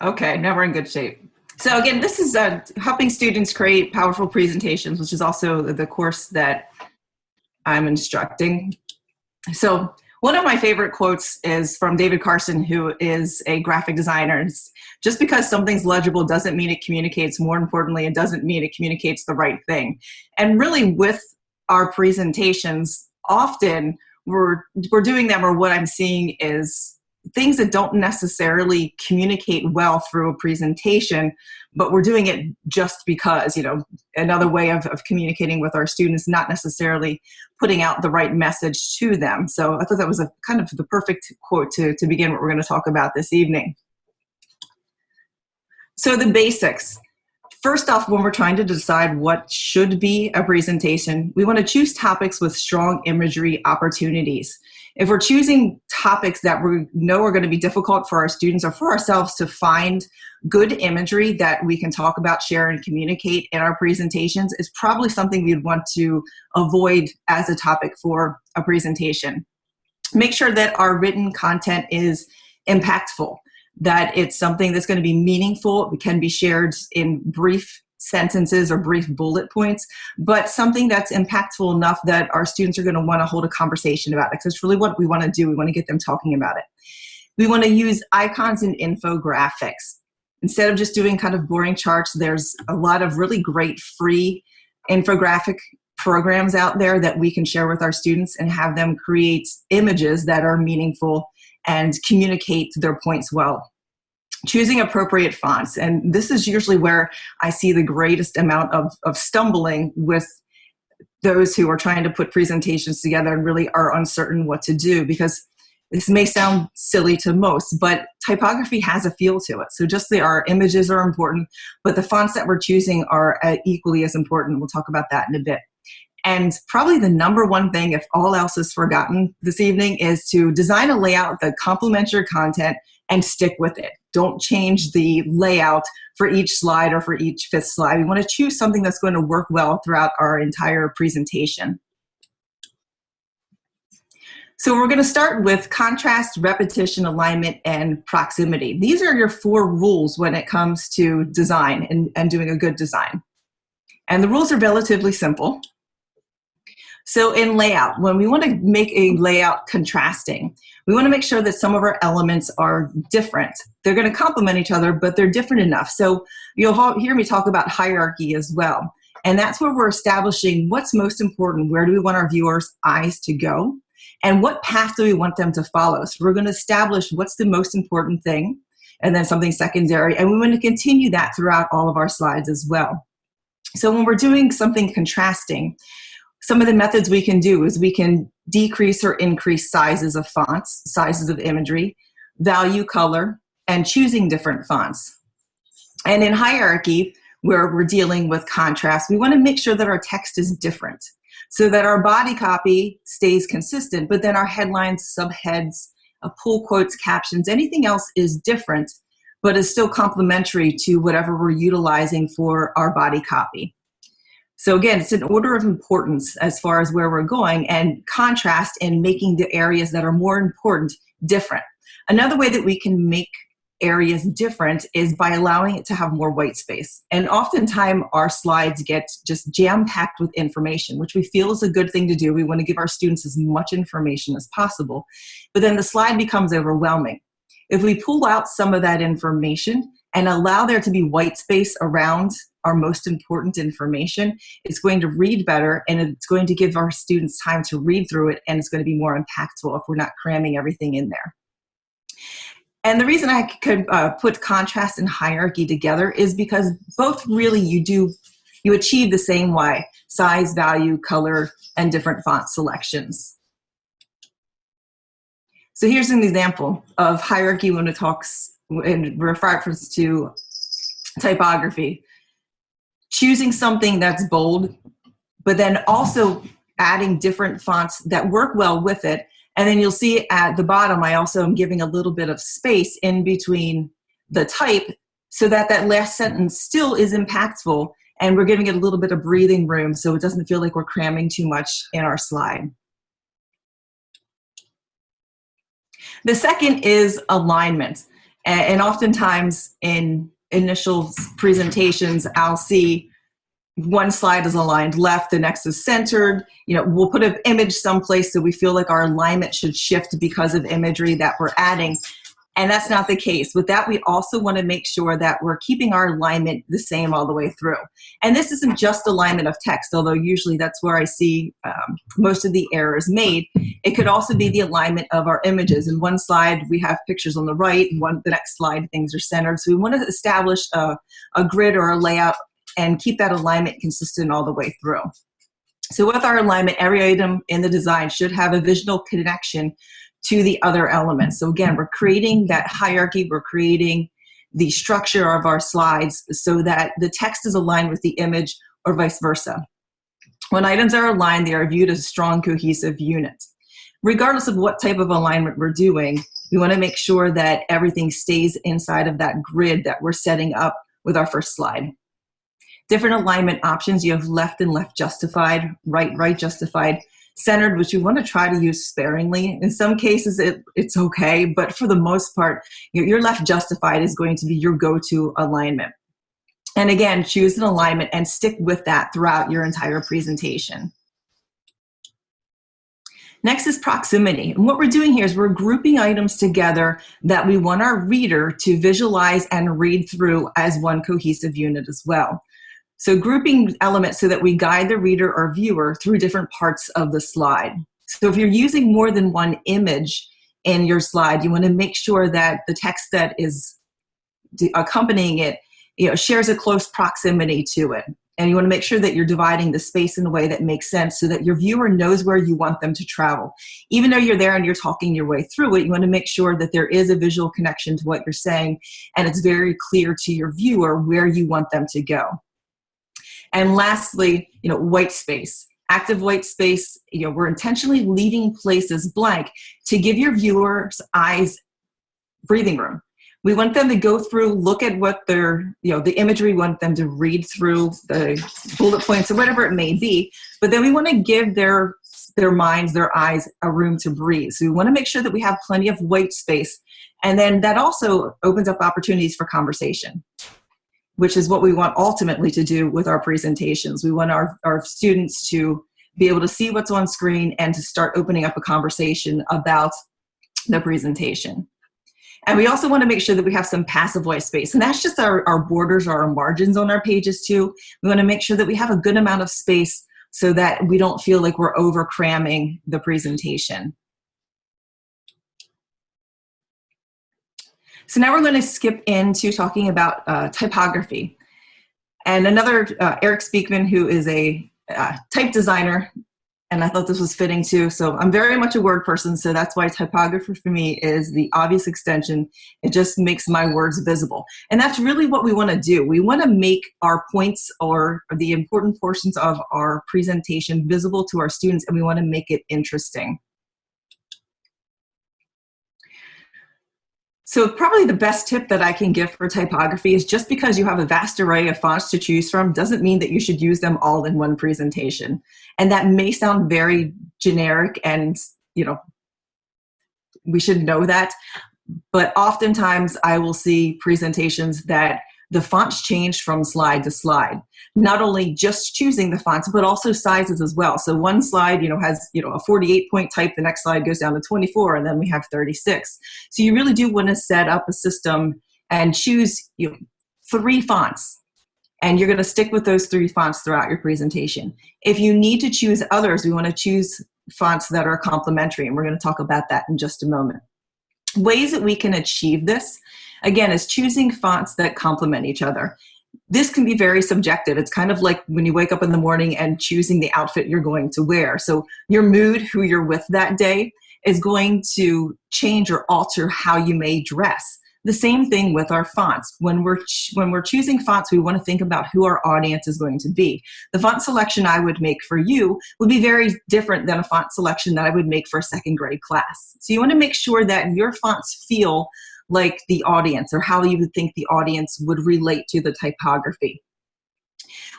Okay, now we're in good shape. So again, this is helping students create powerful presentations, which is also the course that I'm instructing. So one of my favorite quotes is from David Carson, who is a graphic designer. It's, just because something's legible doesn't mean it communicates. More importantly, it doesn't mean it communicates the right thing. And really with our presentations, often we're doing them, or what I'm seeing is things that don't necessarily communicate well through a presentation, but we're doing it just because, another way of communicating with our students, not necessarily putting out the right message to them. So I thought that was a kind of the perfect quote to begin what we're going to talk about this evening. So the basics. First off, when we're trying to decide what should be a presentation, we want to choose topics with strong imagery opportunities. If we're choosing topics that we know are going to be difficult for our students or for ourselves to find good imagery that we can talk about, share, and communicate in our presentations, it's probably something we'd want to avoid as a topic for a presentation. Make sure that our written content is impactful, that it's something that's going to be meaningful, it can be shared in brief sentences or brief bullet points, but something that's impactful enough that our students are going to want to hold a conversation about it, because it's really what we want to do. We want to get them talking about it. We want to use icons and infographics. Instead of just doing kind of boring charts, there's a lot of really great free infographic programs out there that we can share with our students and have them create images that are meaningful and communicate their points well. Choosing appropriate fonts, and this is usually where I see the greatest amount of stumbling with those who are trying to put presentations together and really are uncertain what to do, because this may sound silly to most, but typography has a feel to it. So just our images are important, but the fonts that we're choosing are equally as important. We'll talk about that in a bit. And probably the number one thing, if all else is forgotten this evening, is to design a layout that complements your content and stick with it. Don't change the layout for each slide or for each fifth slide. We want to choose something that's going to work well throughout our entire presentation. So we're going to start with contrast, repetition, alignment, and proximity. These are your 4 rules when it comes to design and doing a good design. And the rules are relatively simple. So in layout, when we want to make a layout contrasting, we want to make sure that some of our elements are different. They're going to complement each other, but they're different enough. So you'll hear me talk about hierarchy as well. And that's where we're establishing what's most important. Where do we want our viewers' eyes to go? And what path do we want them to follow? So we're going to establish what's the most important thing, and then something secondary. And we want to continue that throughout all of our slides as well. So when we're doing something contrasting, some of the methods we can do is we can decrease or increase sizes of fonts, sizes of imagery, value color, and choosing different fonts. And in hierarchy, where we're dealing with contrast, we want to make sure that our text is different so that our body copy stays consistent, but then our headlines, subheads, pull quotes, captions, anything else is different, but is still complementary to whatever we're utilizing for our body copy. So again, it's an order of importance as far as where we're going, and contrast in making the areas that are more important different. Another way that we can make areas different is by allowing it to have more white space. And oftentimes our slides get just jam-packed with information, which we feel is a good thing to do. We want to give our students as much information as possible, but then the slide becomes overwhelming. If we pull out some of that information and allow there to be white space around our most important information, it's going to read better, and it's going to give our students time to read through it, and it's going to be more impactful if we're not cramming everything in there. And the reason I could put contrast and hierarchy together is because both really you achieve the same way: size, value, color, and different font selections. So here's an example of hierarchy when it talks in reference to typography. Choosing something that's bold, but then also adding different fonts that work well with it. And then you'll see at the bottom, I also am giving a little bit of space in between the type so that that last sentence still is impactful, and we're giving it a little bit of breathing room so it doesn't feel like we're cramming too much in our slide. The second is alignment. And oftentimes in initial presentations, I'll see one slide is aligned left, the next is centered. You know, we'll put an image someplace so we feel like our alignment should shift because of imagery that we're adding. And that's not the case. With that, we also want to make sure that we're keeping our alignment the same all the way through. And this isn't just alignment of text, although usually that's where I see most of the errors made. It could also be the alignment of our images. In one slide, we have pictures on the right. The next slide, things are centered. So we want to establish a grid or a layout and keep that alignment consistent all the way through. So with our alignment, every item in the design should have a visual connection to the other elements. So again, we're creating that hierarchy, we're creating the structure of our slides so that the text is aligned with the image or vice versa. When items are aligned, they are viewed as a strong, cohesive unit. Regardless of what type of alignment we're doing, we want to make sure that everything stays inside of that grid that we're setting up with our first slide. Different alignment options, you have left and left justified, right justified, centered, which you want to try to use sparingly. In some cases, it's okay, but for the most part, your left justified is going to be your go-to alignment. And again, choose an alignment and stick with that throughout your entire presentation. Next is proximity. And what we're doing here is we're grouping items together that we want our reader to visualize and read through as one cohesive unit as well. So grouping elements so that we guide the reader or viewer through different parts of the slide. So if you're using more than one image in your slide, you want to make sure that the text that is accompanying it, shares a close proximity to it. And you want to make sure that you're dividing the space in a way that makes sense so that your viewer knows where you want them to travel. Even though you're there and you're talking your way through it, you want to make sure that there is a visual connection to what you're saying and it's very clear to your viewer where you want them to go. And lastly, white space. Active white space, we're intentionally leaving places blank to give your viewers' eyes breathing room. We want them to go through, look at what the imagery, we want them to read through the bullet points or whatever it may be, but then we want to give their minds, their eyes, a room to breathe. So we want to make sure that we have plenty of white space. And then that also opens up opportunities for conversation, which is what we want ultimately to do with our presentations. We want our students to be able to see what's on screen and to start opening up a conversation about the presentation. And we also want to make sure that we have some passive white space. And that's just our borders or our margins on our pages too. We want to make sure that we have a good amount of space so that we don't feel like we're over cramming the presentation. So now we're going to skip into talking about typography. And another, Eric Speakman, who is a type designer, and I thought this was fitting too. So I'm very much a word person, so that's why typography for me is the obvious extension. It just makes my words visible. And that's really what we want to do. We want to make our points or the important portions of our presentation visible to our students, and we want to make it interesting. So probably the best tip that I can give for typography is just because you have a vast array of fonts to choose from doesn't mean that you should use them all in one presentation. And that may sound very generic and, we should know that. But oftentimes I will see presentations that the fonts change from slide to slide. Not only just choosing the fonts, but also sizes as well. So one slide, has, a 48-point type. The next slide goes down to 24, and then we have 36. So you really do want to set up a system and choose 3 fonts. And you're going to stick with those 3 fonts throughout your presentation. If you need to choose others, we want to choose fonts that are complementary. And we're going to talk about that in just a moment. Ways that we can achieve this, again, is choosing fonts that complement each other. This can be very subjective. It's kind of like when you wake up in the morning and choosing the outfit you're going to wear. So your mood, who you're with that day, is going to change or alter how you may dress. The same thing with our fonts. When we're choosing fonts, we want to think about who our audience is going to be. The font selection I would make for you would be very different than a font selection that I would make for a second grade class. So you want to make sure that your fonts feel like the audience or how you would think the audience would relate to the typography.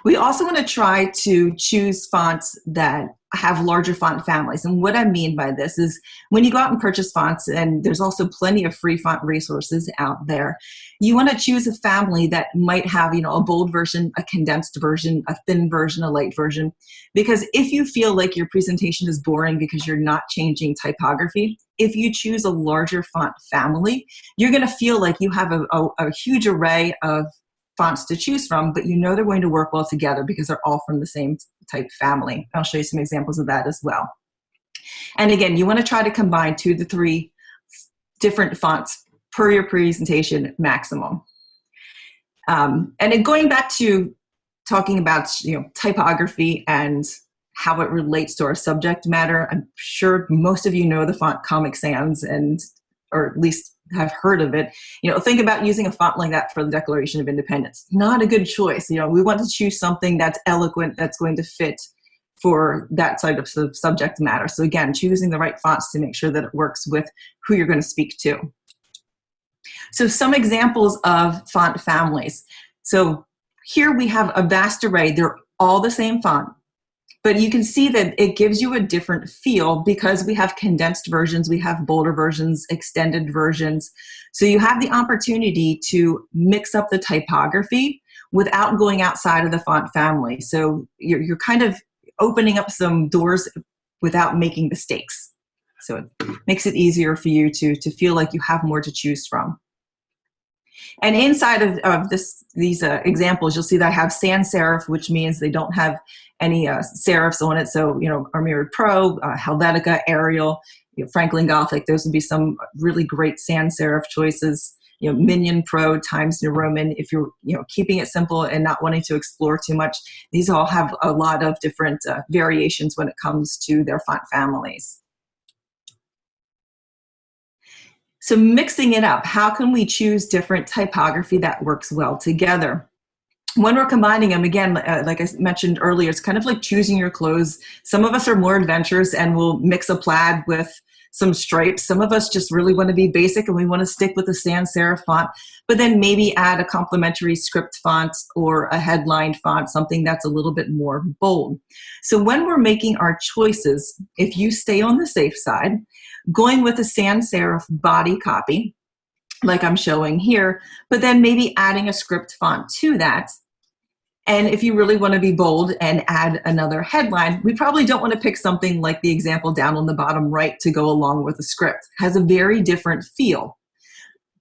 We also want to try to choose fonts that have larger font families. And what I mean by this is when you go out and purchase fonts, and there's also plenty of free font resources out there, you want to choose a family that might have, a bold version, a condensed version, a thin version, a light version. Because if you feel like your presentation is boring because you're not changing typography, if you choose a larger font family, you're going to feel like you have a huge array of fonts to choose from, but they're going to work well together because they're all from the same type family. I'll show you some examples of that as well. And again, you want to try to combine 2 to 3 different fonts per your presentation maximum. And then going back to talking about typography and how it relates to our subject matter, I'm sure most of you know the font Comic Sans, or at least have heard of it. Think about using a font like that for the Declaration of Independence. Not a good choice. We want to choose something that's eloquent, that's going to fit for that type of subject matter. So again, choosing the right fonts to make sure that it works with who you're going to speak to. So some examples of font families. So here we have a vast array. They're all the same font. But you can see that it gives you a different feel because we have condensed versions, we have bolder versions, extended versions. So you have the opportunity to mix up the typography without going outside of the font family. So you're kind of opening up some doors without making mistakes. So it makes it easier for you to feel like you have more to choose from. And inside of these examples, you'll see that I have sans serif, which means they don't have any serifs on it. So, Armoured Pro, Helvetica, Arial, Franklin Gothic, those would be some really great sans serif choices. Minion Pro, Times New Roman. If you're, keeping it simple and not wanting to explore too much, these all have a lot of different variations when it comes to their font families. So mixing it up, how can we choose different typography that works well together? When we're combining them, again, like I mentioned earlier, it's kind of like choosing your clothes. Some of us are more adventurous and will mix a plaid with some stripes. Some of us just really want to be basic and we want to stick with the sans serif font, but then maybe add a complementary script font or a headline font, something that's a little bit more bold. So when we're making our choices, if you stay on the safe side, going with a sans serif body copy, like I'm showing here, but then maybe adding a script font to that. And if you really want to be bold and add another headline, we probably don't want to pick something like the example down on the bottom right to go along with the script. It has a very different feel.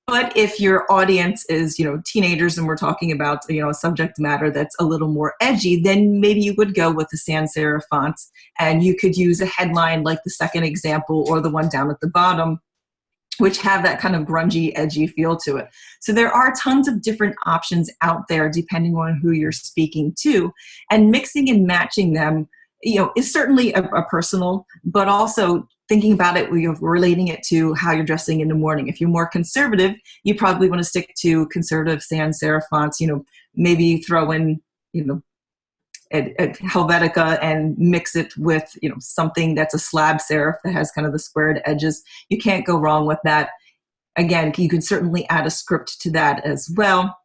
But if your audience is, teenagers and we're talking about, a subject matter that's a little more edgy, then maybe you would go with the sans serif font and you could use a headline like the second example or the one down at the bottom, which have that kind of grungy, edgy feel to it. So there are tons of different options out there depending on who you're speaking to, and mixing and matching them, is certainly a personal, but also thinking about it, relating it to how you're dressing in the morning. If you're more conservative, you probably want to stick to conservative sans serif fonts, maybe throw in, at Helvetica and mix it with, something that's a slab serif that has kind of the squared edges. You can't go wrong with that. Again, you can certainly add a script to that as well,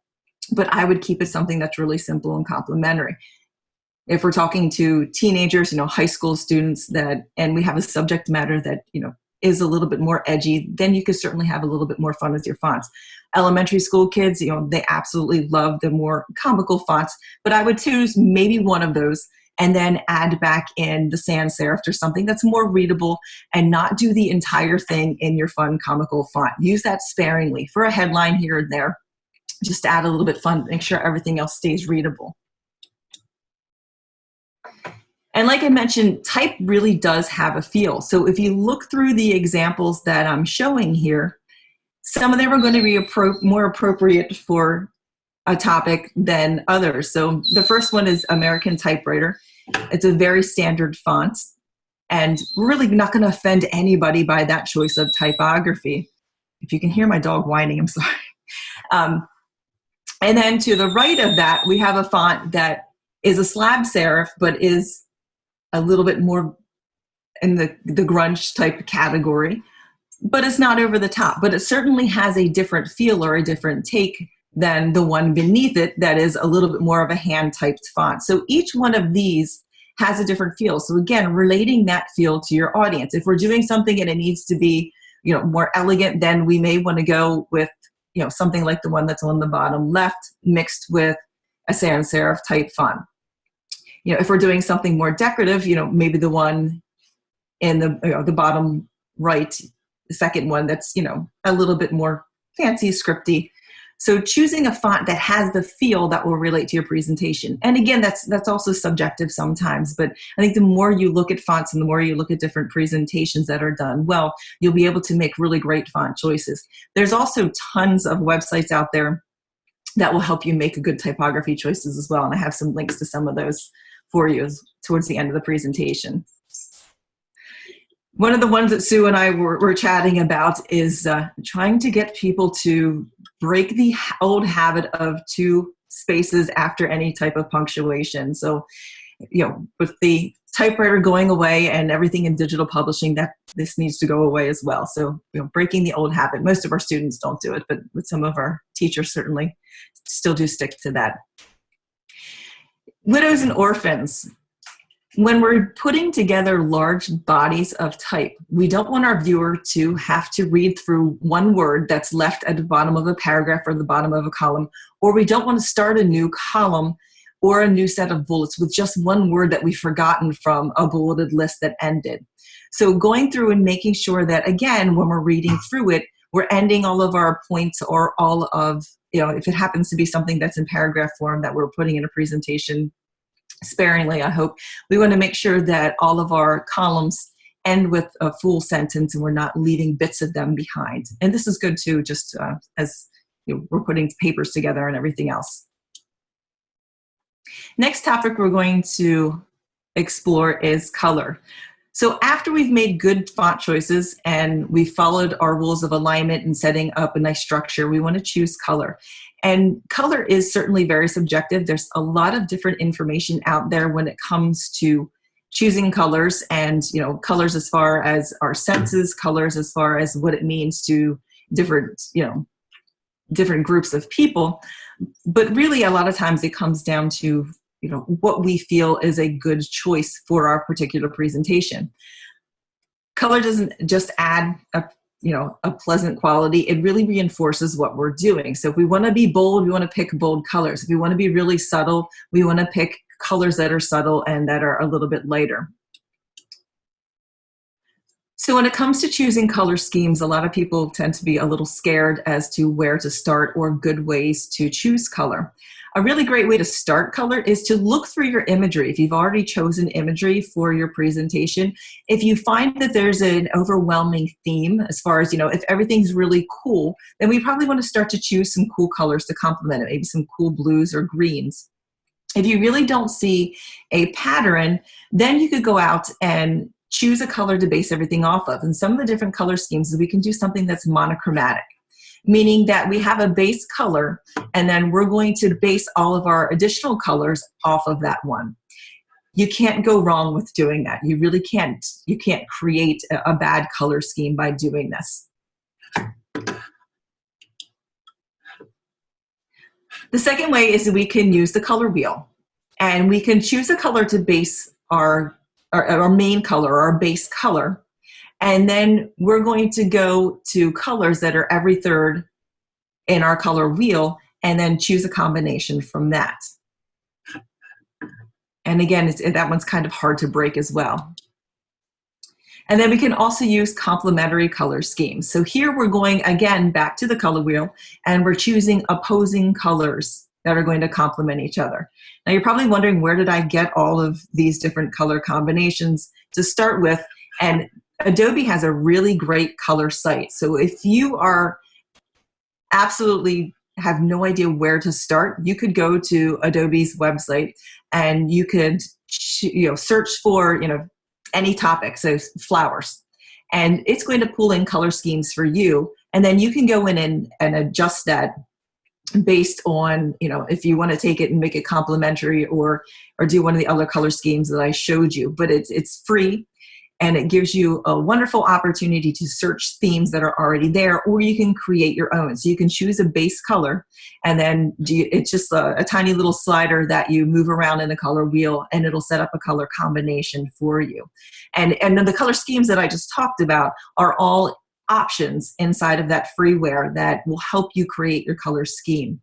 but I would keep it something that's really simple and complementary. If we're talking to teenagers, high school students and we have a subject matter that, is a little bit more edgy, then you could certainly have a little bit more fun with your fonts. Elementary school kids, they absolutely love the more comical fonts, but I would choose maybe one of those and then add back in the sans serif or something that's more readable and not do the entire thing in your fun comical font. Use that sparingly for a headline here and there, just to add a little bit fun, make sure everything else stays readable. And like I mentioned, type really does have a feel. So if you look through the examples that I'm showing here, some of them are going to be more appropriate for a topic than others. So the first one is American Typewriter. It's a very standard font, and we're really not going to offend anybody by that choice of typography. If you can hear my dog whining, I'm sorry. And then to the right of that, we have a font that is a slab serif, but is a little bit more in the grunge type category, but it's not over the top, but it certainly has a different feel or a different take than the one beneath it that is a little bit more of a hand-typed font. So each one of these has a different feel. So again, relating that feel to your audience. If we're doing something and it needs to be, more elegant, then we may want to go with, something like the one that's on the bottom left mixed with a sans serif type font. If we're doing something more decorative, maybe the one in the bottom right, the second one that's, a little bit more fancy, scripty. So choosing a font that has the feel that will relate to your presentation. And again, that's also subjective sometimes, but I think the more you look at fonts and the more you look at different presentations that are done well, you'll be able to make really great font choices. There's also tons of websites out there that will help you make good typography choices as well. And I have some links to some of those for you towards the end of the presentation. One of the ones that Sue and I were chatting about is trying to get people to break the old habit of 2 spaces after any type of punctuation. So, with the typewriter going away and everything in digital publishing, that this needs to go away as well. So, breaking the old habit. Most of our students don't do it, but with some of our teachers certainly still do stick to that. Widows and orphans. When we're putting together large bodies of type, we don't want our viewer to have to read through one word that's left at the bottom of a paragraph or the bottom of a column, or we don't want to start a new column or a new set of bullets with just one word that we've forgotten from a bulleted list that ended. So going through and making sure that, again, when we're reading through it, we're ending all of our points or all of, if it happens to be something that's in paragraph form that we're putting in a presentation sparingly, I hope. We want to make sure that all of our columns end with a full sentence and we're not leaving bits of them behind. And this is good too, just as we're putting papers together and everything else. Next topic we're going to explore is color. So after we've made good font choices and we've followed our rules of alignment and setting up a nice structure, we want to choose color. And color is certainly very subjective. There's a lot of different information out there when it comes to choosing colors and, colors as far as our senses, colors as far as what it means to different, different groups of people. But really a lot of times it comes down to, what we feel is a good choice for our particular presentation. Color doesn't just add a pleasant quality. It really reinforces what we're doing. So if we want to be bold, we want to pick bold colors. If we want to be really subtle, we want to pick colors that are subtle and that are a little bit lighter. So when it comes to choosing color schemes, a lot of people tend to be a little scared as to where to start or good ways to choose color. A really great way to start color is to look through your imagery. If you've already chosen imagery for your presentation, if you find that there's an overwhelming theme as far as, if everything's really cool, then we probably want to start to choose some cool colors to complement it, maybe some cool blues or greens. If you really don't see a pattern, then you could go out and choose a color to base everything off of. And some of the different color schemes is we can do something that's monochromatic, meaning that we have a base color and then we're going to base all of our additional colors off of that one. You can't go wrong with doing that. You really can't. You can't create a bad color scheme by doing this. The second way is that we can use the color wheel and we can choose a color to base our main color, our base color. And then we're going to go to colors that are every third in our color wheel and then choose a combination from that. And again, that one's kind of hard to break as well. And then we can also use complementary color schemes. So here we're going again back to the color wheel and we're choosing opposing colors that are going to complement each other. Now you're probably wondering, where did I get all of these different color combinations to start with? And Adobe has a really great color site. So if you are absolutely have no idea where to start, you could go to Adobe's website and you could search for any topic, so flowers, and it's going to pull in color schemes for you. And then you can go in and adjust that based on, if you want to take it and make it complementary or do one of the other color schemes that I showed you. But it's free. and it gives you a wonderful opportunity to search themes that are already there, or you can create your own. So you can choose a base color, and then it's just a tiny little slider that you move around in a color wheel, and it'll set up a color combination for you. And then the color schemes that I just talked about are all options inside of that freeware that will help you create your color scheme.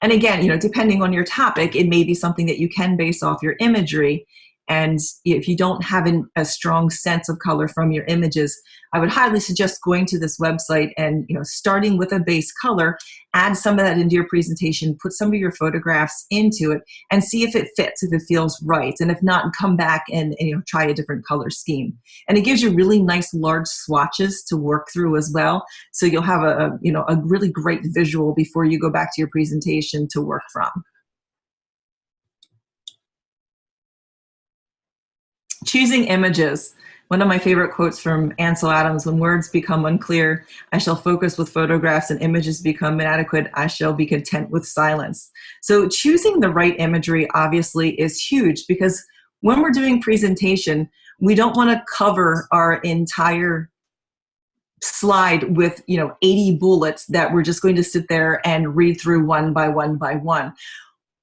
And again, depending on your topic, it may be something that you can base off your imagery. And if you don't have a strong sense of color from your images, I would highly suggest going to this website and starting with a base color, add some of that into your presentation, put some of your photographs into it, and see if it fits, if it feels right. And if not, come back and try a different color scheme. And it gives you really nice large swatches to work through as well. So you'll have a really great visual before you go back to your presentation to work from. Choosing images. One of my favorite quotes from Ansel Adams: when words become unclear, I shall focus with photographs, and images become inadequate, I shall be content with silence. So choosing the right imagery obviously is huge, because when we're doing presentation, we don't want to cover our entire slide with 80 bullets that we're just going to sit there and read through one by one by one.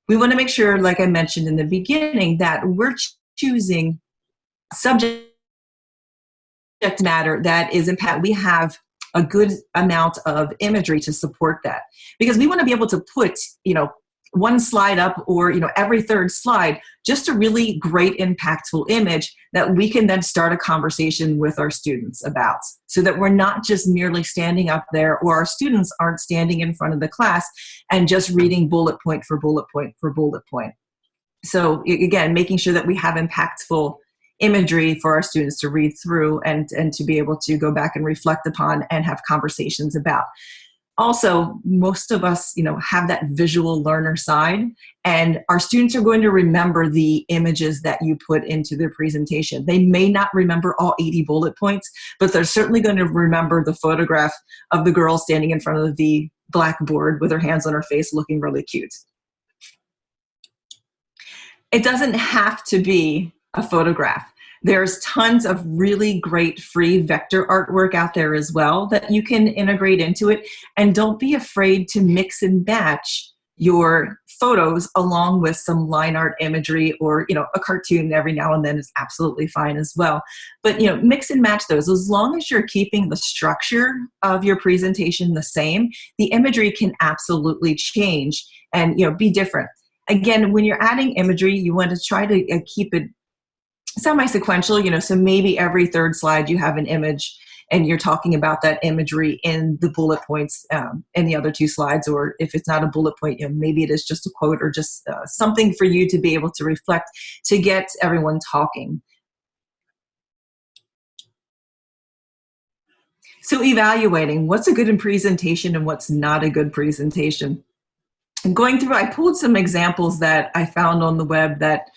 We want to make sure, like I mentioned in the beginning, that we're choosing subject matter that is impact. We have a good amount of imagery to support that, because we want to be able to put one slide up, or every third slide, just a really great impactful image that we can then start a conversation with our students about, so that we're not just merely standing up there, or our students aren't standing in front of the class and just reading bullet point for bullet point for bullet point. So again, making sure that we have impactful imagery for our students to read through and to be able to go back and reflect upon and have conversations about. Also, most of us, have that visual learner side, and our students are going to remember the images that you put into their presentation. They may not remember all 80 bullet points, but they're certainly going to remember the photograph of the girl standing in front of the blackboard with her hands on her face looking really cute. It doesn't have to be a photograph. There's tons of really great free vector artwork out there as well that you can integrate into it. And don't be afraid to mix and match your photos along with some line art imagery, or a cartoon every now and then is absolutely fine as well. But mix and match those. As long as you're keeping the structure of your presentation the same, the imagery can absolutely change and be different. Again, when you're adding imagery, you want to try to keep it semi-sequential, so maybe every third slide you have an image and you're talking about that imagery in the bullet points in the other two slides. Or if it's not a bullet point, maybe it is just a quote, or just something for you to be able to reflect, to get everyone talking. So evaluating what's a good presentation and what's not a good presentation. And going through, I pulled some examples that I found on the web that,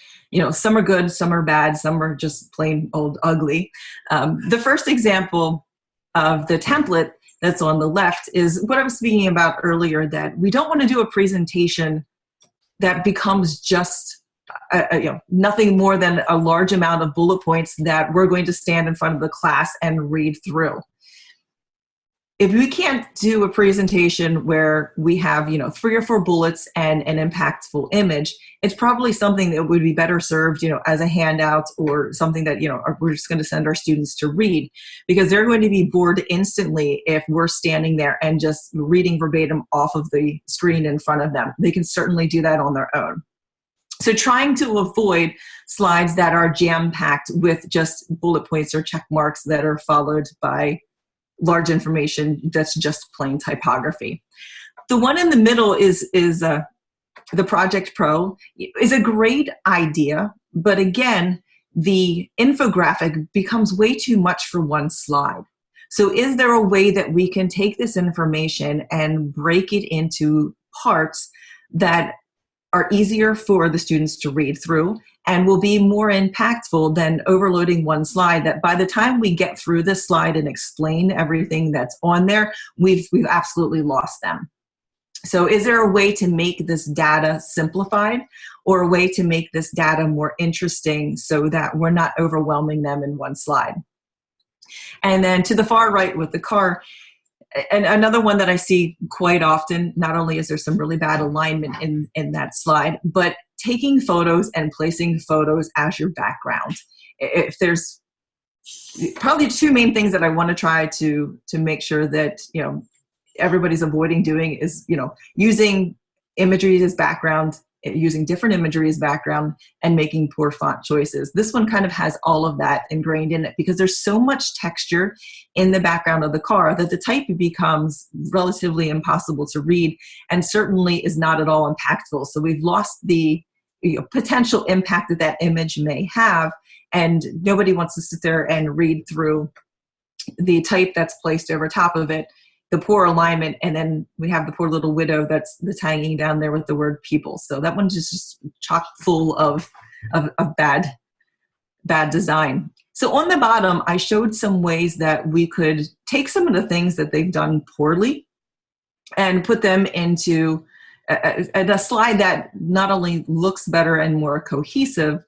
some are good, some are bad, some are just plain old ugly. The first example of the template that's on the left is what I was speaking about earlier, that we don't want to do a presentation that becomes just nothing more than a large amount of bullet points that we're going to stand in front of the class and read through. If we can't do a presentation where we have, 3 or 4 bullets and an impactful image, it's probably something that would be better served, as a handout, or something that, we're just going to send our students to read, because they're going to be bored instantly if we're standing there and just reading verbatim off of the screen in front of them. They can certainly do that on their own. So trying to avoid slides that are jam-packed with just bullet points or check marks that are followed by large information that's just plain typography. The one in the middle is the Project Pro. Is a great idea, but again, the infographic becomes way too much for one slide. So is there a way that we can take this information and break it into parts that are easier for the students to read through and will be more impactful than overloading one slide that by the time we get through this slide and explain everything that's on there, we've absolutely lost them. So is there a way to make this data simplified, or a way to make this data more interesting so that we're not overwhelming them in one slide? And then to the far right with the car, and another one that I see quite often, not only is there some really bad alignment in that slide, but taking photos and placing photos as your background. If there's probably two main things that I want to try to make sure that, you know, everybody's avoiding doing is, you know, using imagery as background, using different imagery as background, and making poor font choices. This one kind of has all of that ingrained in it because there's so much texture in the background of the car that the type becomes relatively impossible to read, and certainly is not at all impactful. So we've lost the, you know, potential impact that that image may have, and nobody wants to sit there and read through the type that's placed over top of it, the poor alignment, and then we have the poor little widow that's hanging down there with the word people. So that one's just chock full of bad design. So on the bottom, I showed some ways that we could take some of the things that they've done poorly and put them into a slide that not only looks better and more cohesive,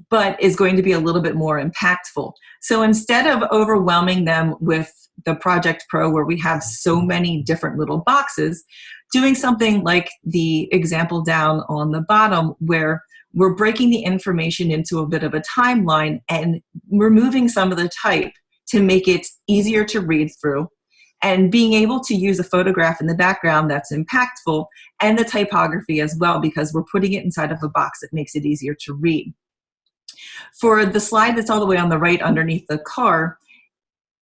but is going to be a little bit more impactful. So instead of overwhelming them with the Project Pro, where we have so many different little boxes, doing something like the example down on the bottom, where we're breaking the information into a bit of a timeline and removing some of the type to make it easier to read through, and being able to use a photograph in the background that's impactful, and the typography as well, because we're putting it inside of a box that makes it easier to read. For the slide that's all the way on the right underneath the car,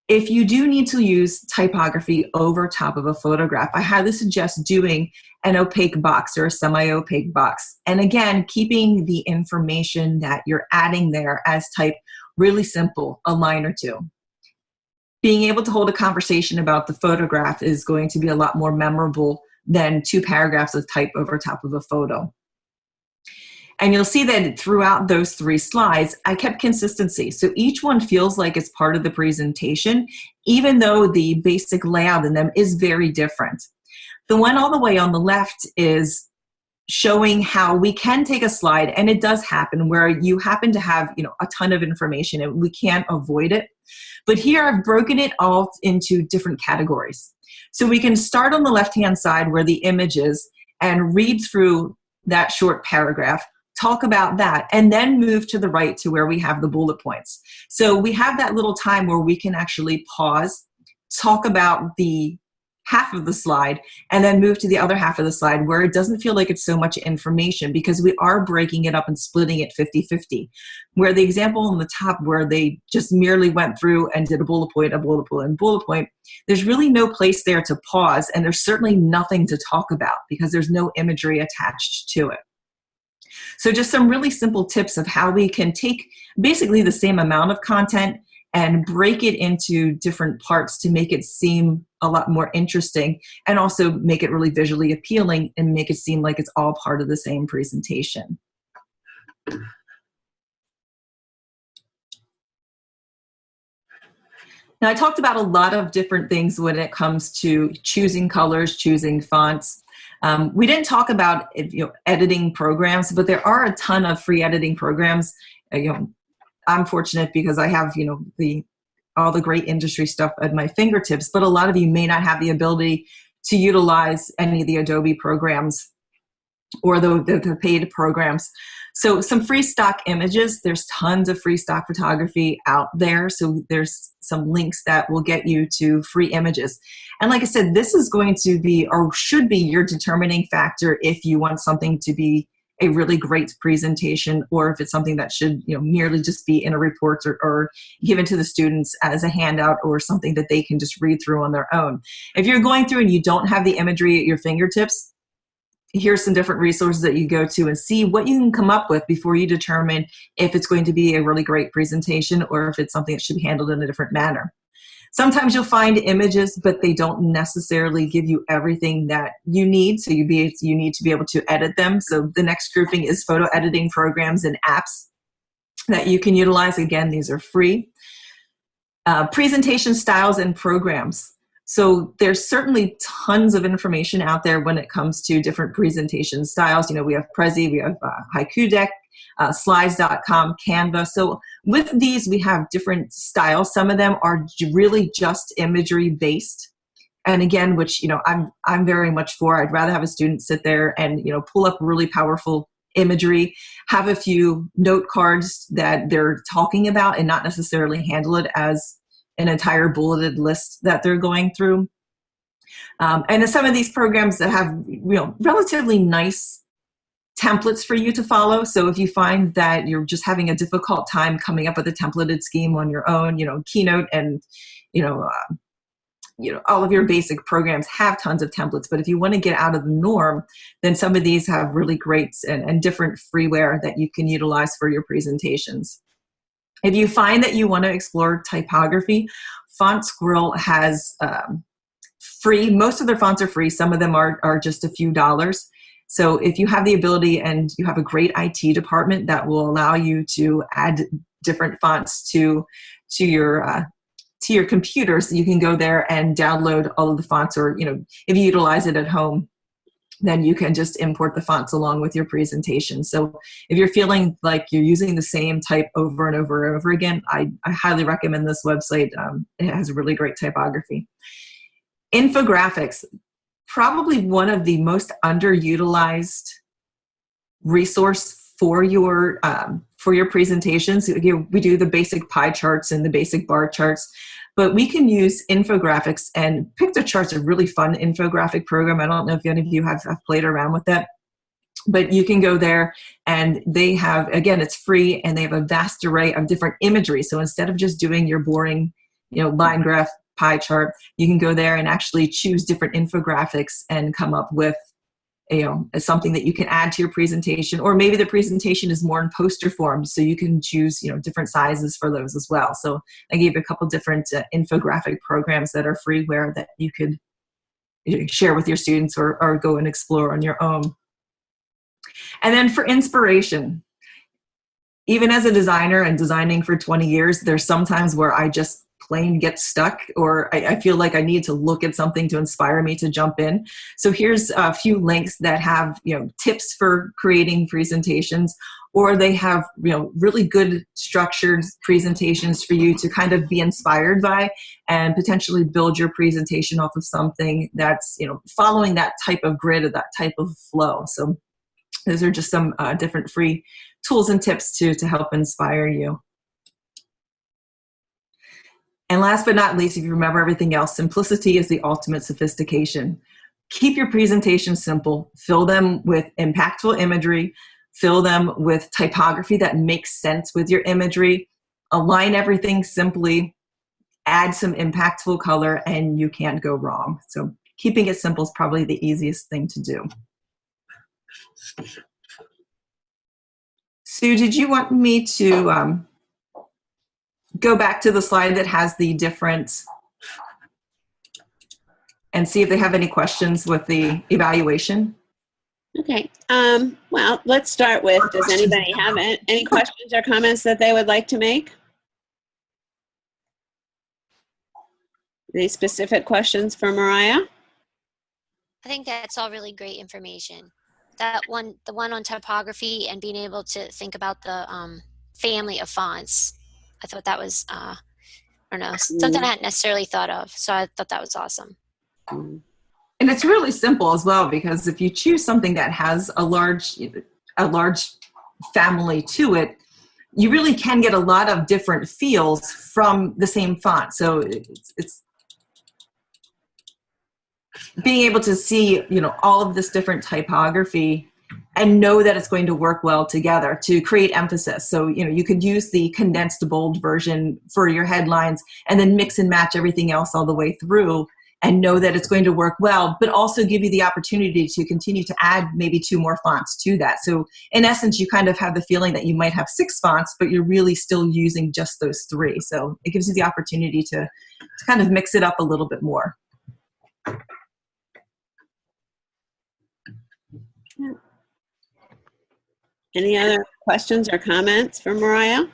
if you do need to use typography over top of a photograph, I highly suggest doing an opaque box or a semi-opaque box. And again, keeping the information that you're adding there as type really simple, a line or two. Being able to hold a conversation about the photograph is going to be a lot more memorable than 2 paragraphs of type over top of a photo. And you'll see that throughout those 3 slides, I kept consistency. So each one feels like it's part of the presentation, even though the basic layout in them is very different. The one all the way on the left is showing how we can take a slide, and it does happen, where you happen to have, you know, a ton of information and we can't avoid it. But here I've broken it all into different categories. So we can start on the left-hand side where the image is and read through that short paragraph, talk about that, and then move to the right to where we have the bullet points. So we have that little time where we can actually pause, talk about the half of the slide, and then move to the other half of the slide where it doesn't feel like it's so much information, because we are breaking it up and splitting it 50-50. Where the example on the top where they just merely went through and did a bullet point, a bullet point, and bullet point, there's really no place there to pause, and there's certainly nothing to talk about because there's no imagery attached to it. So just some really simple tips of how we can take basically the same amount of content and break it into different parts to make it seem a lot more interesting, and also make it really visually appealing and make it seem like it's all part of the same presentation. Now, I talked about a lot of different things when it comes to choosing colors, choosing fonts. We didn't talk about, you know, editing programs, but there are a ton of free editing programs. You know, I'm fortunate because I have, you know, all the great industry stuff at my fingertips, but a lot of you may not have the ability to utilize any of the Adobe programs or the paid programs. So some free stock images, there's tons of free stock photography out there. So there's some links that will get you to free images. And like I said, this is going to be, or should be, your determining factor if you want something to be a really great presentation, or if it's something that should, you know, merely just be in a report or given to the students as a handout or something that they can just read through on their own. If you're going through and you don't have the imagery at your fingertips, here's some different resources that you go to and see what you can come up with before you determine if it's going to be a really great presentation or if it's something that should be handled in a different manner. Sometimes you'll find images, but they don't necessarily give you everything that you need. So you need to be able to edit them. So the next grouping is photo editing programs and apps that you can utilize. Again, these are free. Presentation styles and programs. So there's certainly tons of information out there when it comes to different presentation styles. You know, we have Prezi, we have Haiku Deck, slides.com, Canva. So with these, we have different styles. Some of them are really just imagery based. And again, which, you know, I'm very much for. I'd rather have a student sit there and, you know, pull up really powerful imagery, have a few note cards that they're talking about and not necessarily handle it as an entire bulleted list that they're going through. And some of these programs that have, you know, relatively nice templates for you to follow. So if you find that you're just having a difficult time coming up with a templated scheme on your own, you know, Keynote and, you know, all of your basic programs have tons of templates, but if you want to get out of the norm, then some of these have really great and different freeware that you can utilize for your presentations. If you find that you want to explore typography, Font Squirrel has free, most of their fonts are free, some of them are just a few dollars. So if you have the ability and you have a great IT department that will allow you to add different fonts to your computers, you can go there and download all of the fonts, or, you know, if you utilize it at home, then you can just import the fonts along with your presentation. So if you're feeling like you're using the same type over and over and over again, I highly recommend this website. It has really great typography. Infographics, probably one of the most underutilized resource for your presentations. We do the basic pie charts and the basic bar charts, but we can use infographics, and Pictochart's a really fun infographic program. I don't know if any of you have played around with that, but you can go there and they have, again, it's free, and they have a vast array of different imagery. So instead of just doing your boring, you know, line graph pie chart, you can go there and actually choose different infographics and come up with, you know, something that you can add to your presentation. Or maybe the presentation is more in poster form, so you can choose, you know, different sizes for those as well. So I gave a couple different infographic programs that are freeware that you could share with your students or go and explore on your own. And then for inspiration, even as a designer and designing for 20 years, there's sometimes where I just plain get stuck, or I feel like I need to look at something to inspire me to jump in. So here's a few links that have, you know, tips for creating presentations, or they have, you know, really good structured presentations for you to kind of be inspired by and potentially build your presentation off of something that's, you know, following that type of grid or that type of flow. So those are just some different free tools and tips to help inspire you. And last but not least, if you remember everything else, simplicity is the ultimate sophistication. Keep your presentations simple. Fill them with impactful imagery. Fill them with typography that makes sense with your imagery. Align everything simply. Add some impactful color, and you can't go wrong. So keeping it simple is probably the easiest thing to do. Sue, did you want me to go back to the slide that has the different and see if they have any questions with the evaluation? Okay. Well, let's start with, does anybody have any questions or comments that they would like to make? Any specific questions for Mariah? I think that's all really great information. That one, the one on typography and being able to think about the family of fonts. I thought that was, I don't know, something I hadn't necessarily thought of. So I thought that was awesome. And it's really simple as well, because if you choose something that has a large family to it, you really can get a lot of different feels from the same font. So it's being able to see, you know, all of this different typography and know that it's going to work well together to create emphasis. So, you know, you could use the condensed bold version for your headlines and then mix and match everything else all the way through and know that it's going to work well, but also give you the opportunity to continue to add maybe 2 more fonts to that. So in essence, you kind of have the feeling that you might have 6 fonts, but you're really still using just those 3. So it gives you the opportunity to kind of mix it up a little bit more. Any other questions or comments for Mariah?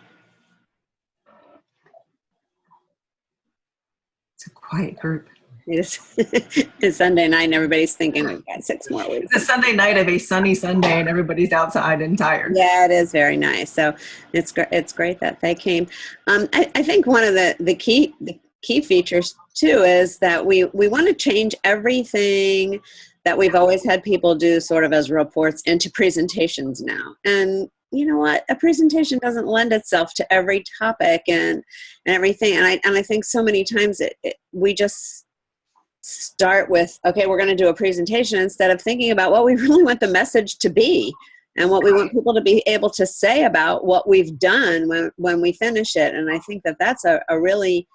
It's a quiet group. It's Sunday night and everybody's thinking we've got 6 more weeks. It's a Sunday night of a sunny Sunday and everybody's outside and tired. Yeah, it is very nice. So it's great that they came. I think one of the key features too is that we want to change everything that we've always had people do sort of as reports into presentations now. And you know what? A presentation doesn't lend itself to every topic and everything. And I think so many times we just start with, okay, we're going to do a presentation instead of thinking about what we really want the message to be and what we want people to be able to say about what we've done when we finish it. And I think that that's a really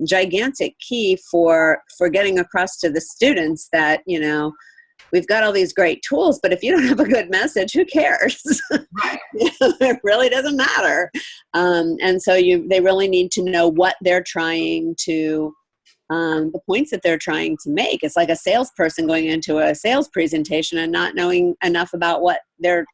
gigantic key for getting across to the students that, you know, we've got all these great tools, but if you don't have a good message, who cares? Right. It really doesn't matter. And so they really need to know what they're trying to, the points that they're trying to make. It's like a salesperson going into a sales presentation and not knowing enough about what they're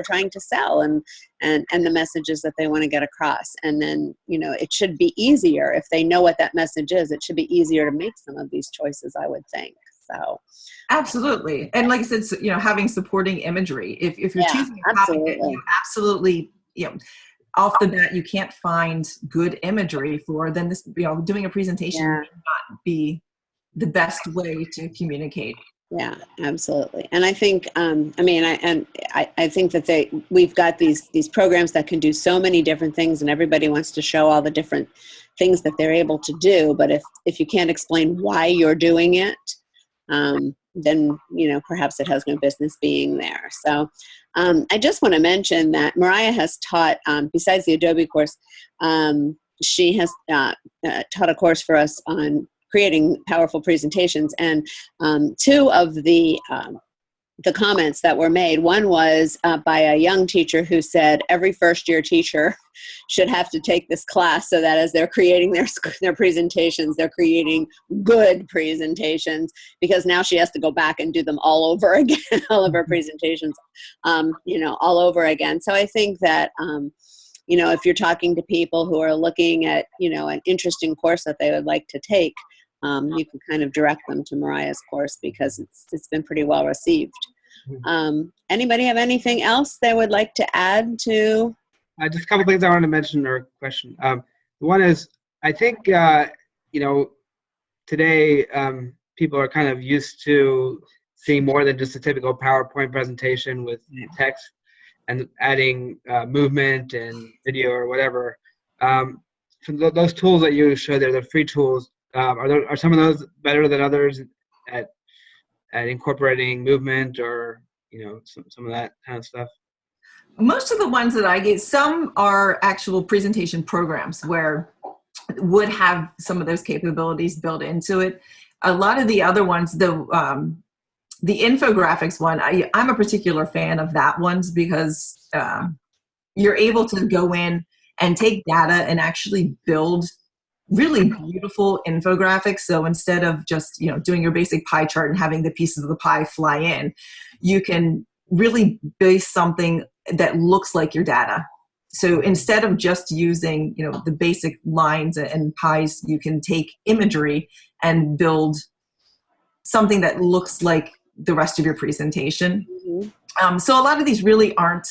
trying to sell and the messages that they want to get across. And then, you know, it should be easier if they know what that message is. It should be easier to make some of these choices, I would think. So, absolutely. And like I said, you know, having supporting imagery. If you're choosing a topic that you absolutely, you know, off the bat you can't find good imagery for, then this, you know, doing a presentation may not be the best way to communicate. Yeah, absolutely. And I think, I think that we've got these programs that can do so many different things, and everybody wants to show all the different things that they're able to do. But if you can't explain why you're doing it, then, you know, perhaps it has no business being there. So I just want to mention that Mariah has taught, besides the Adobe course, she has taught a course for us on creating powerful presentations. And 2 of the comments that were made, one was by a young teacher who said every first-year teacher should have to take this class so that as they're creating their presentations, they're creating good presentations, because now she has to go back and do them all over again, all of her presentations, you know, all over again. So I think that, you know, if you're talking to people who are looking at, you know, an interesting course that they would like to take, you can kind of direct them to Mariah's course because it's been pretty well received. Anybody have anything else they would like to add to? Just a couple things I wanted to mention or question. One is, I think, you know, today people are kind of used to seeing more than just a typical PowerPoint presentation with text and adding movement and video or whatever. So those tools that you showed there, the free tools, are some of those better than others at incorporating movement or, you know, some of that kind of stuff? Most of the ones that I get, some are actual presentation programs where would have some of those capabilities built into it. A lot of the other ones, the infographics one, I'm a particular fan of that one because you're able to go in and take data and actually build really beautiful infographics. So instead of just, you know, doing your basic pie chart and having the pieces of the pie fly in, you can really base something that looks like your data. So instead of just using, you know, the basic lines and pies, you can take imagery and build something that looks like the rest of your presentation. Mm-hmm. So a lot of these really aren't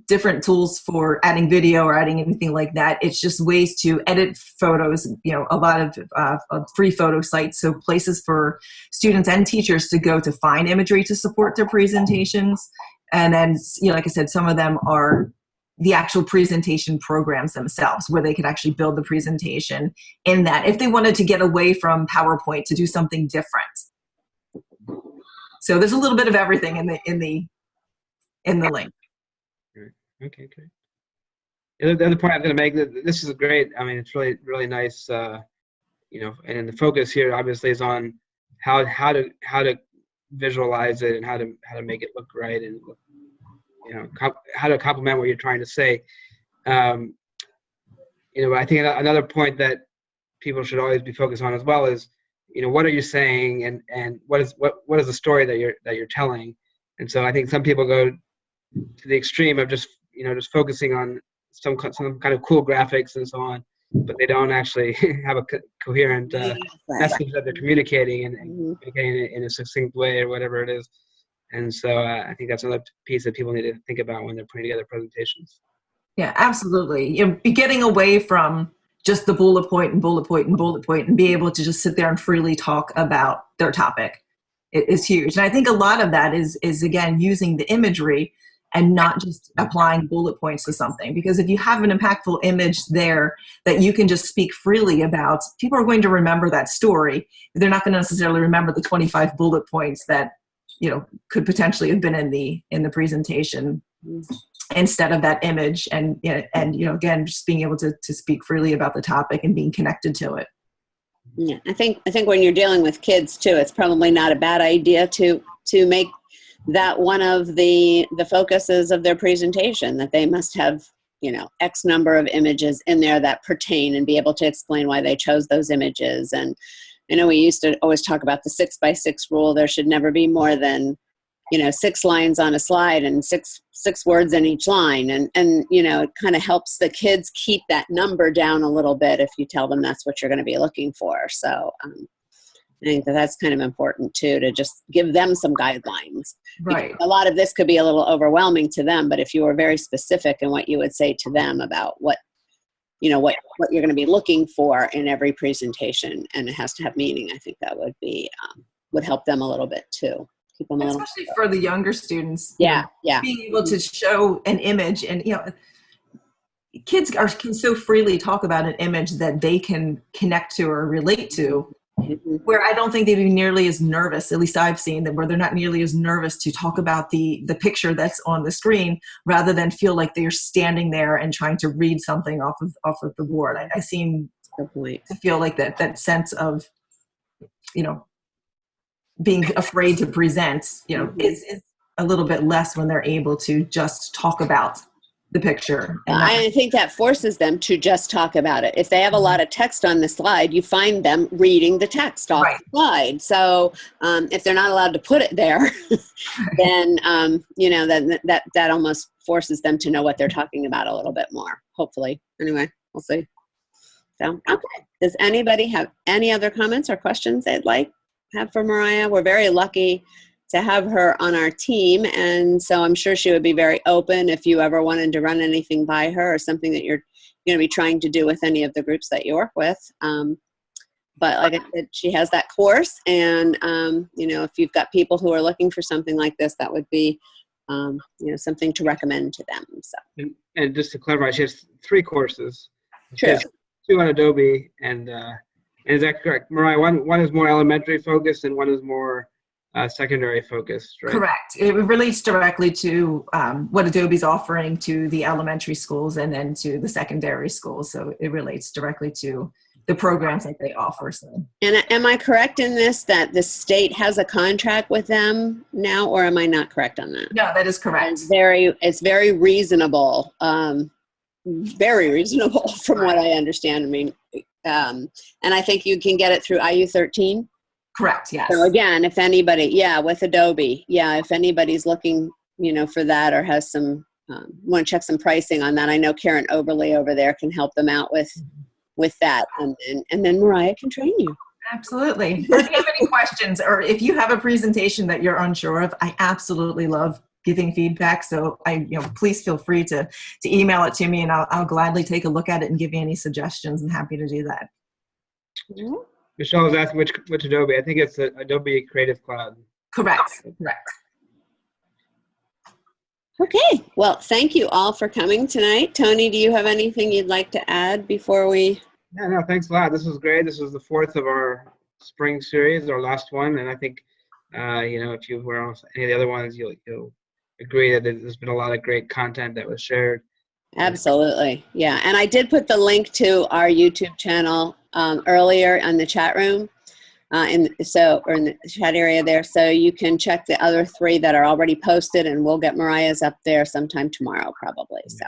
different tools for adding video or adding anything like that. It's just ways to edit photos, you know, a lot of free photo sites. So places for students and teachers to go to find imagery to support their presentations. And then, you know, like I said, some of them are the actual presentation programs themselves where they could actually build the presentation in that if they wanted to get away from PowerPoint to do something different. So there's a little bit of everything in the link. Okay, great. The other point I'm going to make, this is great. I mean, it's really, really nice. You know, and the focus here obviously is on how to visualize it and how to make it look right and, you know, how to complement what you're trying to say. You know, I think another point that people should always be focused on as well is, you know, what are you saying and what is the story that you're telling. And so I think some people go to the extreme of just, you know, just focusing on some kind of cool graphics and so on. but they don't actually have a coherent message that they're communicating and communicating it in a succinct way or whatever it is. And so I think that's another piece that people need to think about when they're putting together presentations. Yeah, absolutely. Getting away from just the bullet point and bullet point and bullet point and be able to just sit there and freely talk about their topic is huge. And I think a lot of that is again, using the imagery and not just applying bullet points to something. Because if you have an impactful image there that you can just speak freely about, people are going to remember that story. They're not going to necessarily remember the 25 bullet points that, you know, could potentially have been in the presentation instead of that image. And you know, again, just being able to speak freely about the topic and being connected to it. Yeah, I think when you're dealing with kids too, it's probably not a bad idea to make that one of the focuses of their presentation, that they must have, you know, X number of images in there that pertain and be able to explain why they chose those images. And I know we used to always talk about the 6x6 rule. There should never be more than, you know, 6 lines on a slide and six words in each line. And you know, it kind of helps the kids keep that number down a little bit if you tell them that's what you're going to be looking for. So I think that's kind of important too, to just give them some guidelines. Right. A lot of this could be a little overwhelming to them, but if you were very specific in what you would say to them about what, you know, what you're going to be looking for in every presentation, and it has to have meaning, I think that would be, would help them a little bit too. Keep them a little Especially for the younger students. Yeah, yeah. Being able to show an image, and, you know, kids can so freely talk about an image that they can connect to or relate to, where I don't think they'd be nearly as nervous, at least I've seen them, where they're not nearly as nervous to talk about the picture that's on the screen, rather than feel like they're standing there and trying to read something off of the board. I seem to feel like that sense of, you know, being afraid to present, you know, is a little bit less when they're able to just talk about the picture. And I think that forces them to just talk about it. If they have a lot of text on the slide, you find them reading the text off the slide. So if they're not allowed to put it there, then, you know, then that almost forces them to know what they're talking about a little bit more, hopefully. Anyway, we'll see. So, okay. Does anybody have any other comments or questions they'd like to have for Mariah? We're very lucky to have her on our team, and so I'm sure she would be very open if you ever wanted to run anything by her or something that you're going to be trying to do with any of the groups that you work with. But like I said, she has that course, and you know, if you've got people who are looking for something like this, that would be you know, something to recommend to them. So. And just to clarify, she has 3 courses. She Sure. has 2 on Adobe, and is that correct, Mariah? One is more elementary focused, and one is more secondary focused, right? Correct. It relates directly to what Adobe's offering to the elementary schools and then to the secondary schools. So it relates directly to the programs that they offer. So. And am I correct in this, that the state has a contract with them now, or am I not correct on that? No, that is correct. It's very reasonable, very reasonable from what I understand. I mean, and I think you can get it through IU13. Correct, yes. So again, if anybody, with Adobe, if anybody's looking, you know, for that, or has some, want to check some pricing on that, I know Karen Oberly over there can help them out with that, and then Mariah can train you. Absolutely. Or if you have any questions, or if you have a presentation that you're unsure of, I absolutely love giving feedback. So please feel free to email it to me, and I'll gladly take a look at it and give you any suggestions. I'm happy to do that. Mm-hmm. Michelle was asking which Adobe. I think it's Adobe Creative Cloud. Correct. Correct. Okay. Well, thank you all for coming tonight. Tony, do you have anything you'd like to add before we? Yeah, no, thanks a lot. This was great. This was the 4th of our spring series, our last one, and I think you know, if you were on any of the other ones, you'll agree that there's been a lot of great content that was shared. Absolutely. Yeah. And I did put the link to our YouTube channel earlier in the chat room, or in the chat area there. So you can check the other 3 that are already posted, and we'll get Mariah's up there sometime tomorrow, probably. So.